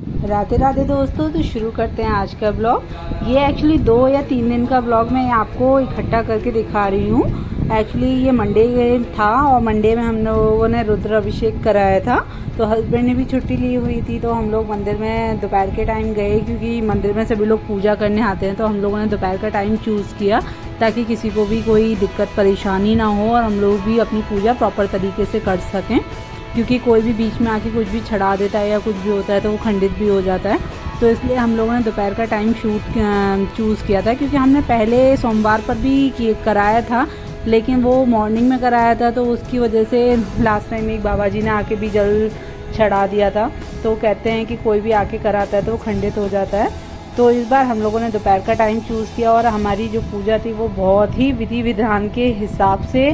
राधे राधे दोस्तों, तो शुरू करते हैं आज का ब्लॉग। ये एक्चुअली 2 या 3 दिन का ब्लॉग मैं आपको इकट्ठा करके दिखा रही हूँ। एक्चुअली ये मंडे था और मंडे में हम लोगों ने रुद्र अभिषेक कराया था, तो हस्बैंड ने भी छुट्टी ली हुई थी। तो हम लोग मंदिर में दोपहर के टाइम गए, क्योंकि मंदिर में सभी लोग पूजा करने आते हैं। तो हम लोगों ने दोपहर का टाइम चूज़ किया ताकि किसी को भी कोई दिक्कत परेशानी ना हो और हम लोग भी अपनी पूजा प्रॉपर तरीके से कर सकें, क्योंकि कोई भी बीच में आके कुछ भी छड़ा देता है या कुछ भी होता है तो वो खंडित भी हो जाता है। तो इसलिए हम लोगों ने दोपहर का टाइम चूज़ किया था, क्योंकि हमने पहले सोमवार पर भी कराया था, लेकिन वो मॉर्निंग में कराया था। तो उसकी वजह से लास्ट टाइम एक बाबा जी ने आके भी जल चढ़ा दिया था। तो कहते हैं कि कोई भी आके कराता है तो वो खंडित हो जाता है। तो इस बार हम लोगों ने दोपहर का टाइम चूज़ किया और हमारी जो पूजा थी वो बहुत ही विधि विधान के हिसाब से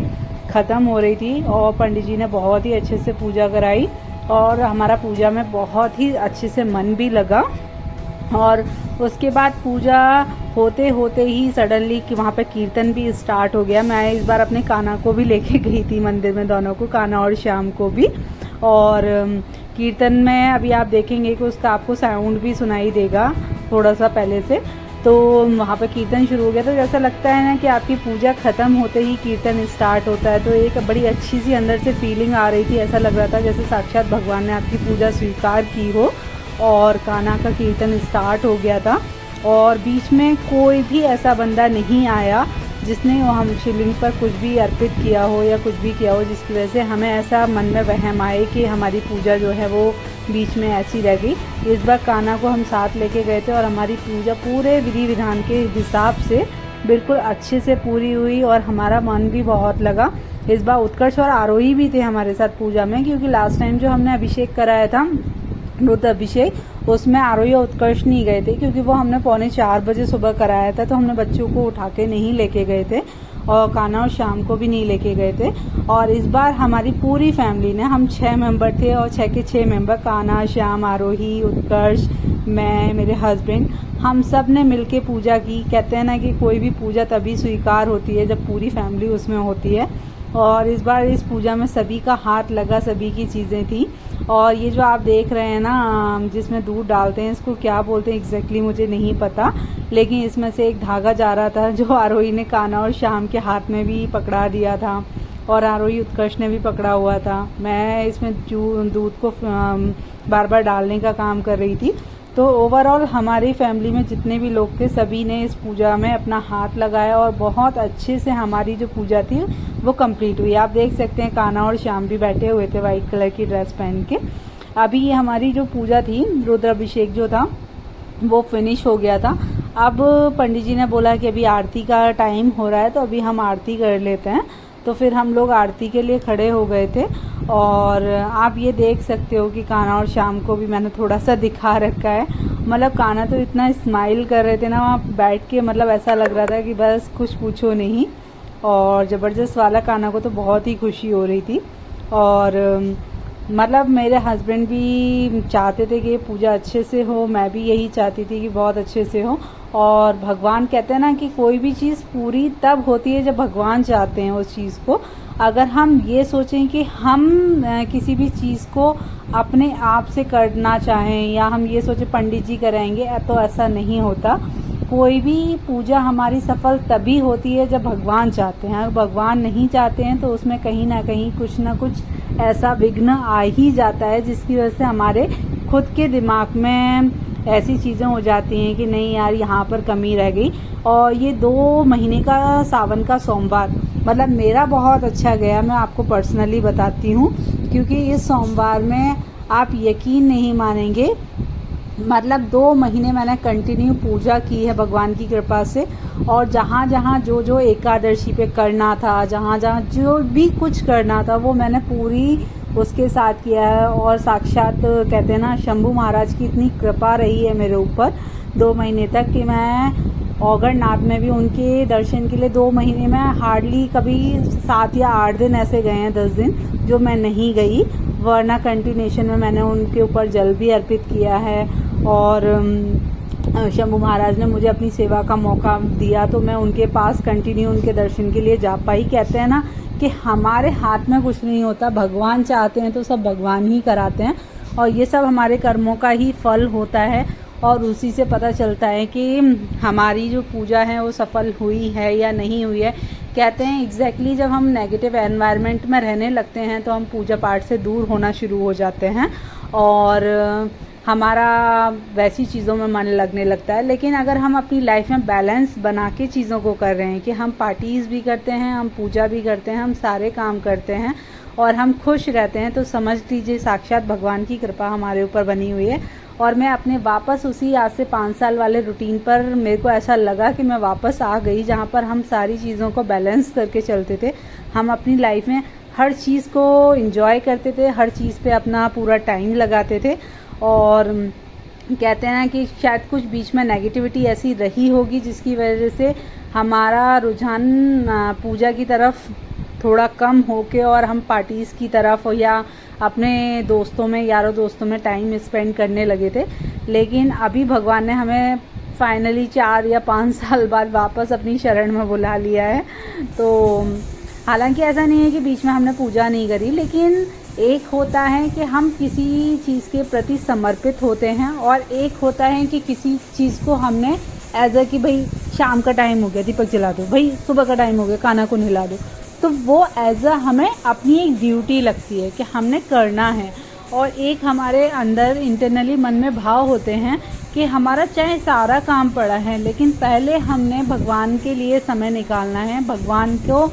ख़त्म हो रही थी और पंडित जी ने बहुत ही अच्छे से पूजा कराई और हमारा पूजा में बहुत ही अच्छे से मन भी लगा। और उसके बाद पूजा होते होते ही सडनली कि वहाँ पे कीर्तन भी स्टार्ट हो गया। मैं इस बार अपने कान्हा को भी लेके गई थी मंदिर में, दोनों को, कान्हा और श्याम को भी। और कीर्तन में अभी आप देखेंगे कि उसका आपको साउंड भी सुनाई देगा थोड़ा सा पहले से। तो वहाँ पे कीर्तन शुरू हो गया, तो जैसा लगता है ना कि आपकी पूजा ख़त्म होते ही कीर्तन स्टार्ट होता है। तो एक बड़ी अच्छी सी अंदर से फीलिंग आ रही थी, ऐसा लग रहा था जैसे साक्षात भगवान ने आपकी पूजा स्वीकार की हो। और कान्हा का कीर्तन स्टार्ट हो गया था और बीच में कोई भी ऐसा बंदा नहीं आया जिसने हम शिवलिंग पर कुछ भी अर्पित किया हो या कुछ भी किया हो, जिसकी वजह से हमें ऐसा मन में वहम आए कि हमारी पूजा जो है वो बीच में ऐसी रह गई। इस बार कान्हा को हम साथ लेके गए थे और हमारी पूजा पूरे विधि विधान के हिसाब से बिल्कुल अच्छे से पूरी हुई और हमारा मन भी बहुत लगा। इस बार उत्कर्ष और आरोही भी थे हमारे साथ पूजा में, क्योंकि लास्ट टाइम जो हमने अभिषेक कराया था रुद्र अभिषेक, उसमें आरोही और उत्कर्ष नहीं गए थे, क्योंकि वो हमने 3:45 बजे सुबह कराया था। तो हमने बच्चों को उठा के नहीं लेके गए थे और कान्हा और श्याम को भी नहीं लेके गए थे। और इस बार हमारी पूरी फैमिली ने, हम 6 मेंबर थे और 6 के 6 मेंबर, कान्हा, श्याम, आरोही, उत्कर्ष, मैं, मेरे हस्बैंड, हम सब ने मिलके पूजा की। कहते हैं ना कि कोई भी पूजा तभी स्वीकार होती है जब पूरी फैमिली उसमें होती है। और इस बार इस पूजा में सभी का हाथ लगा, सभी की चीज़ें थी। और ये जो आप देख रहे हैं ना, जिसमें दूध डालते हैं, इसको क्या बोलते हैं एग्जैक्टली मुझे नहीं पता, लेकिन इसमें से एक धागा जा रहा था जो आरोही ने कान्हा और श्याम के हाथ में भी पकड़ा दिया था और आरोही उत्कर्ष ने भी पकड़ा हुआ था। मैं इसमें दूध को बार बार डालने का काम कर रही थी। तो ओवरऑल हमारी फैमिली में जितने भी लोग थे सभी ने इस पूजा में अपना हाथ लगाया और बहुत अच्छे से हमारी जो पूजा थी वो कंप्लीट हुई। आप देख सकते हैं कान्हा और श्याम भी बैठे हुए थे वाइट कलर की ड्रेस पहन के। अभी ये हमारी जो पूजा थी, रुद्र अभिषेक जो था वो फिनिश हो गया था। अब पंडित जी ने बोला कि अभी आरती का टाइम हो रहा है, तो अभी हम आरती कर लेते हैं। तो फिर हम लोग आरती के लिए खड़े हो गए थे और आप ये देख सकते हो कि कान्हा और श्याम को भी मैंने थोड़ा सा दिखा रखा है। मतलब कान्हा तो इतना स्माइल कर रहे थे ना वहाँ बैठ के, मतलब ऐसा लग रहा था कि बस कुछ पूछो नहीं। और ज़बरदस्त वाला, कान्हा को तो बहुत ही खुशी हो रही थी। और मतलब मेरे हस्बैंड भी चाहते थे कि पूजा अच्छे से हो, मैं भी यही चाहती थी कि बहुत अच्छे से हो। और भगवान कहते हैं ना कि कोई भी चीज़ पूरी तब होती है जब भगवान चाहते हैं उस चीज़ को। अगर हम ये सोचें कि हम किसी भी चीज़ को अपने आप से करना चाहें या हम ये सोचें पंडित जी कराएंगे, तो ऐसा नहीं होता। कोई भी पूजा हमारी सफल तभी होती है जब भगवान चाहते हैं। अगर भगवान नहीं चाहते हैं तो उसमें कहीं ना कहीं कुछ ना कुछ ऐसा विघ्न आ ही जाता है, जिसकी वजह से हमारे खुद के दिमाग में ऐसी चीज़ें हो जाती हैं कि नहीं यार यहाँ पर कमी रह गई। और ये 2 महीने का सावन का सोमवार मतलब मेरा बहुत अच्छा गया, मैं आपको पर्सनली बताती हूँ, क्योंकि इस सोमवार में आप यकीन नहीं मानेंगे, मतलब 2 महीने मैंने कंटिन्यू पूजा की है भगवान की कृपा से। और जहाँ जहाँ जो जो एकादशी पे करना था, जहाँ जहाँ जो भी कुछ करना था वो मैंने पूरी उसके साथ किया है। और साक्षात कहते हैं ना शंभू महाराज की इतनी कृपा रही है मेरे ऊपर 2 महीने तक कि मैं औगरनाथ में भी उनके दर्शन के लिए 2 महीने में हार्डली कभी 7 या 8 दिन ऐसे गए हैं, 10 दिन जो मैं नहीं गई, वरना कंटिन्यूशन में मैंने उनके ऊपर जल भी अर्पित किया है। और शंभू महाराज ने मुझे अपनी सेवा का मौका दिया तो मैं उनके पास कंटिन्यू उनके दर्शन के लिए जा पाई। कहते हैं ना कि हमारे हाथ में कुछ नहीं होता, भगवान चाहते हैं तो सब भगवान ही कराते हैं। और ये सब हमारे कर्मों का ही फल होता है और उसी से पता चलता है कि हमारी जो पूजा है वो सफल हुई है या नहीं हुई है। कहते हैं एग्जैक्टली जब हम नेगेटिव एनवायरनमेंट में रहने लगते हैं तो हम पूजा पाठ से दूर होना शुरू हो जाते हैं और हमारा वैसी चीज़ों में मन लगने लगता है। लेकिन अगर हम अपनी लाइफ में बैलेंस बना के चीज़ों को कर रहे हैं कि हम पार्टीज़ भी करते हैं, हम पूजा भी करते हैं, हम सारे काम करते हैं और हम खुश रहते हैं, तो समझ लीजिए साक्षात भगवान की कृपा हमारे ऊपर बनी हुई है। और मैं अपने वापस उसी आज से 5 साल वाले रूटीन पर मेरे को ऐसा लगा कि मैं वापस आ गई, जहाँ पर हम सारी चीज़ों को बैलेंस करके चलते थे। हम अपनी लाइफ में हर चीज़ को एंजॉय करते थे, हर चीज़ पे अपना पूरा टाइम लगाते थे। और कहते हैं कि शायद कुछ बीच में नेगेटिविटी ऐसी रही होगी जिसकी वजह से हमारा रुझान पूजा की तरफ थोड़ा कम होके और हम पार्टीज़ की तरफ या अपने दोस्तों में, यारों दोस्तों में टाइम स्पेंड करने लगे थे। लेकिन अभी भगवान ने हमें फाइनली 4 या 5 साल बाद वापस अपनी शरण में बुला लिया है। तो हालांकि ऐसा नहीं है कि बीच में हमने पूजा नहीं करी, लेकिन एक होता है कि हम किसी चीज़ के प्रति समर्पित होते हैं और एक होता है कि किसी चीज़ को हमने एज अ कि भाई शाम का टाइम हो गया दीपक जला दो, भाई सुबह का टाइम हो गया खाना को नहला दो, तो वो एज अ हमें अपनी एक ड्यूटी लगती है कि हमने करना है। और एक हमारे अंदर इंटरनली मन में भाव होते हैं कि हमारा चाहे सारा काम पड़ा है लेकिन पहले हमने भगवान के लिए समय निकालना है, भगवान को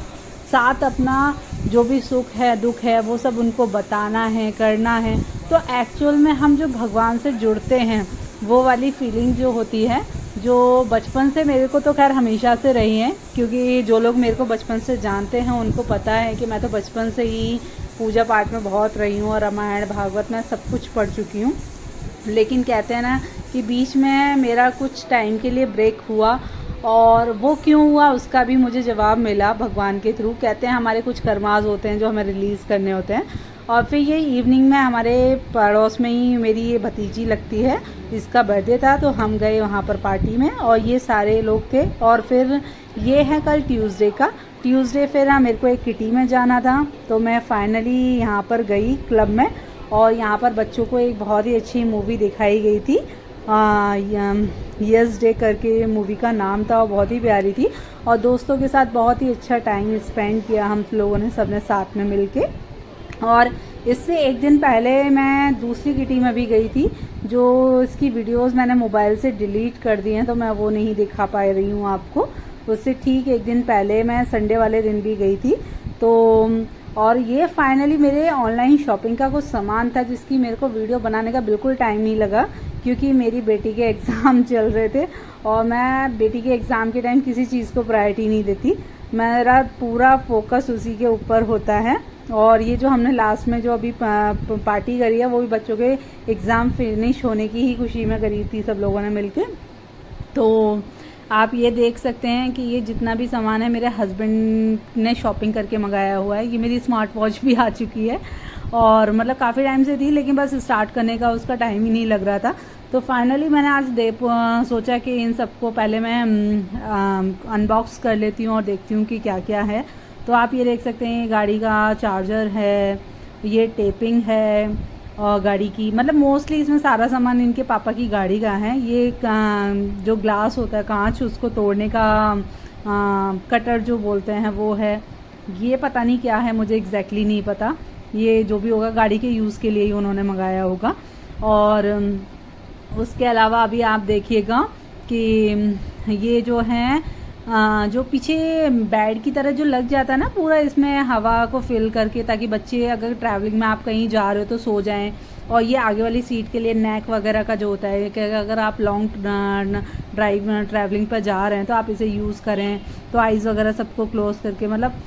साथ अपना जो भी सुख है दुख है वो सब उनको बताना है, करना है। तो एक्चुअल में हम जो भगवान से जुड़ते हैं वो वाली फीलिंग जो होती है, जो बचपन से मेरे को तो खैर हमेशा से रही है, क्योंकि जो लोग मेरे को बचपन से जानते हैं उनको पता है कि मैं तो बचपन से ही पूजा पाठ में बहुत रही हूँ और रामायण भागवत में सब कुछ पढ़ चुकी हूँ। लेकिन कहते हैं ना कि बीच में मेरा कुछ टाइम के लिए ब्रेक हुआ और वो क्यों हुआ उसका भी मुझे जवाब मिला भगवान के थ्रू। कहते हैं हमारे कुछ कर्मास होते हैं जो हमें रिलीज़ करने होते हैं। और फिर ये इवनिंग में हमारे पड़ोस में ही मेरी ये भतीजी लगती है, इसका बर्थडे था, तो हम गए वहाँ पर पार्टी में और ये सारे लोग थे। और फिर ये है कल ट्यूसडे फिर मेरे को एक किटी में जाना था, तो मैं फाइनली यहाँ पर गई क्लब में और यहाँ पर बच्चों को एक बहुत ही अच्छी मूवी दिखाई गई थी। यस डे करके मूवी का नाम था और बहुत ही प्यारी थी और दोस्तों के साथ बहुत ही अच्छा टाइम स्पेंड किया हम लोगों ने सबने साथ में मिलके। और इससे एक दिन पहले मैं दूसरी किटी में भी गई थी, जो इसकी वीडियोस मैंने मोबाइल से डिलीट कर दी हैं तो मैं वो नहीं दिखा पा रही हूँ आपको। उससे ठीक एक दिन पहले मैं संडे वाले दिन भी गई थी। तो और ये फाइनली मेरे ऑनलाइन शॉपिंग का कुछ सामान था जिसकी मेरे को वीडियो बनाने का बिल्कुल टाइम नहीं लगा, क्योंकि मेरी बेटी के एग्ज़ाम चल रहे थे और मैं बेटी के एग्ज़ाम के टाइम किसी चीज़ को प्रायोरिटी नहीं देती, मेरा पूरा फोकस उसी के ऊपर होता है। और ये जो हमने लास्ट में जो अभी पार्टी करी है वो भी बच्चों के एग्ज़ाम फिनिश होने की ही खुशी में करी थी सब लोगों ने मिलके। तो आप ये देख सकते हैं कि ये जितना भी सामान है मेरे हस्बैंड ने शॉपिंग करके मंगाया हुआ है। ये मेरी स्मार्ट वॉच भी आ चुकी है और मतलब काफ़ी टाइम से थी लेकिन बस स्टार्ट करने का उसका टाइम ही नहीं लग रहा था। तो फाइनली मैंने आज सोचा कि इन सबको पहले मैं अनबॉक्स कर लेती हूँ और देखती हूँ कि क्या क्या है। तो आप ये देख सकते हैं गाड़ी का चार्जर है, ये टेपिंग है और गाड़ी की, मतलब मोस्टली इसमें सारा सामान इनके पापा की गाड़ी का है। ये जो ग्लास होता है कांच, उसको तोड़ने का कटर जो बोलते हैं वो है। ये पता नहीं क्या है, मुझे एग्जैक्टली नहीं पता, ये जो भी होगा गाड़ी के यूज़ के लिए ही उन्होंने मंगाया होगा। और उसके अलावा अभी आप देखिएगा कि ये जो है जो पीछे बेड की तरह जो लग जाता है ना पूरा, इसमें हवा को फिल करके, ताकि बच्चे अगर ट्रैवलिंग में आप कहीं जा रहे हो तो सो जाएं। और ये आगे वाली सीट के लिए नेक वगैरह का जो होता है कि अगर आप लॉन्ग ट्रैवलिंग पर जा रहे हैं तो आप इसे यूज़ करें, तो आइज़ वगैरह सबको क्लोज करके, मतलब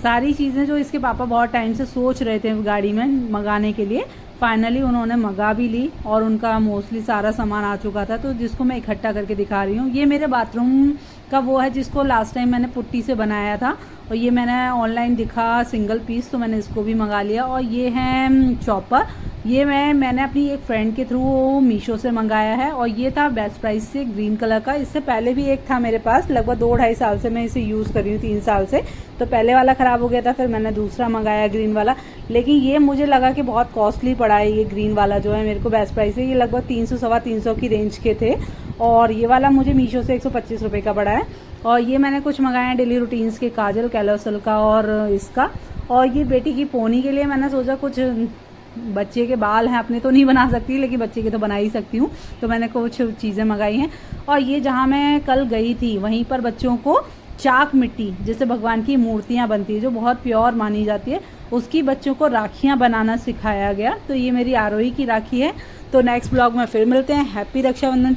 सारी चीज़ें जो इसके पापा बहुत टाइम से सोच रहे थे गाड़ी में मंगाने के लिए, फाइनली उन्होंने मंगा भी ली और उनका मोस्टली सारा सामान आ चुका था। तो जिसको मैं इकट्ठा करके दिखा रही हूँ, ये मेरे बाथरूम का वो है जिसको लास्ट टाइम मैंने पुट्टी से बनाया था और ये मैंने ऑनलाइन दिखा सिंगल पीस तो मैंने इसको भी मंगा लिया। और ये है चॉपर, ये मैंने अपनी एक फ्रेंड के थ्रू मीशो से मंगाया है और ये था बेस्ट प्राइस से ग्रीन कलर का। इससे पहले भी एक था मेरे पास, लगभग 2-2.5 साल से मैं इसे यूज़ कर रही हूँ, 3 साल से। तो पहले वाला ख़राब हो गया था, फिर मैंने दूसरा मंगाया ग्रीन वाला। लेकिन ये मुझे लगा कि बहुत कॉस्टली पड़ा है, ये ग्रीन वाला जो है मेरे को बेस्ट प्राइस है। ये लगभग 300-325 की रेंज के थे और ये वाला मुझे मीशो से 125 रुपये का पड़ा है। और ये मैंने कुछ मंगाया है डेली रूटीन्स के, काजल कैलोसल का और इसका। और ये बेटी की पोनी के लिए मैंने सोचा कुछ, बच्चे के बाल हैं अपने तो नहीं बना सकती लेकिन बच्चे के तो बना ही सकती हूँ, तो मैंने कुछ चीज़ें मंगाई हैं। और ये जहाँ मैं कल गई थी वहीं पर बच्चों को चाक मिट्टी, जिससे भगवान की मूर्तियाँ बनती है, जो बहुत प्योर मानी जाती है, उसकी बच्चों को राखियाँ बनाना सिखाया गया। तो ये मेरी आरोही की राखी है। तो नेक्स्ट ब्लॉग में फिर मिलते हैं। हैप्पी रक्षाबंधन।